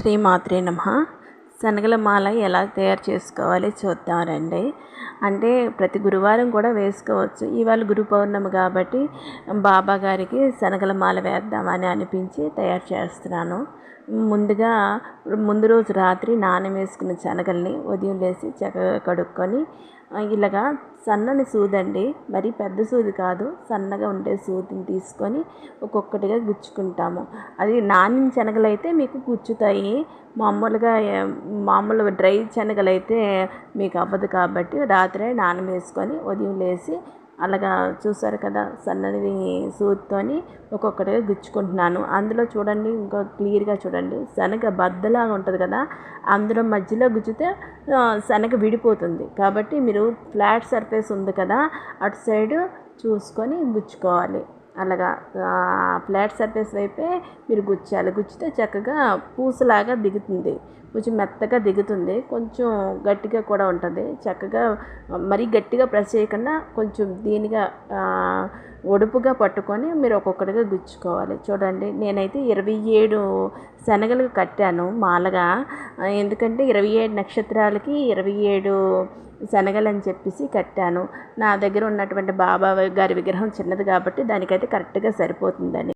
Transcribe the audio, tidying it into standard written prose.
శ్రీమాత్రే నమః. శనగల మాల ఎలా తయారు చేసుకోవాలి చూద్దాం రండి. అంటే ప్రతి గురువారం కూడా వేసుకోవచ్చు. ఇవాళ గురు పౌర్ణమి కాబట్టి బాబా గారికి శనగల మాల వేద్దామని అనిపించి తయారు చేస్తున్నాను. ముందు రోజు రాత్రి నానవేసుకున్న శనగల్ని ఉదయం లేసి చక్కగా కడుక్కొని ఇలాగా సన్నని సూదండి, మరి పెద్ద సూది కాదు, సన్నగా ఉండే సూదిని తీసుకొని ఒక్కొక్కటిగా గుచ్చుకుంటాము. అది నానిన శనగలైతే మీకు గుచ్చుతాయి. మామూలు డ్రై శనగలైతే మీకు అవ్వదు. కాబట్టి రాత్రే నానవేసుకొని ఉదయం లేసి అలాగా చూసారు కదా, సన్నని సూదితోని ఒక్కొక్కటిగా గుచ్చుకుంటున్నాను. అందులో చూడండి, ఇంకా క్లియర్గా చూడండి, శనగ బద్దలాగా ఉంటుంది కదా, అందులో మధ్యలో గుచ్చితే శనగ విడిపోతుంది. కాబట్టి మీరు ఫ్లాట్ సర్ఫేస్ ఉంది కదా, అటు సైడు చూసుకొని గుచ్చుకోవాలి. అలాగా ఫ్లాట్ సర్ఫేస్ వైపే మీరు గుచ్చాలి. గుచ్చితే చక్కగా పూసలాగా దిగుతుంది, కొంచెం మెత్తగా దిగుతుంది, కొంచెం గట్టిగా కూడా ఉంటుంది. చక్కగా మరీ గట్టిగా ప్రెస్ చేయకుండా కొంచెం దీనిగా ఒడుపుగా పట్టుకొని మీరు ఒక్కొక్కటిగా గుచ్చుకోవాలి. చూడండి, నేనైతే 27 శనగలు కట్టాను మాలగా. ఎందుకంటే 27 నక్షత్రాలకి 27 శనగలు అని చెప్పేసి కట్టాను. నా దగ్గర ఉన్నటువంటి బాబా గారి విగ్రహం చిన్నది కాబట్టి దానికైతే కరెక్ట్గా సరిపోతుందని.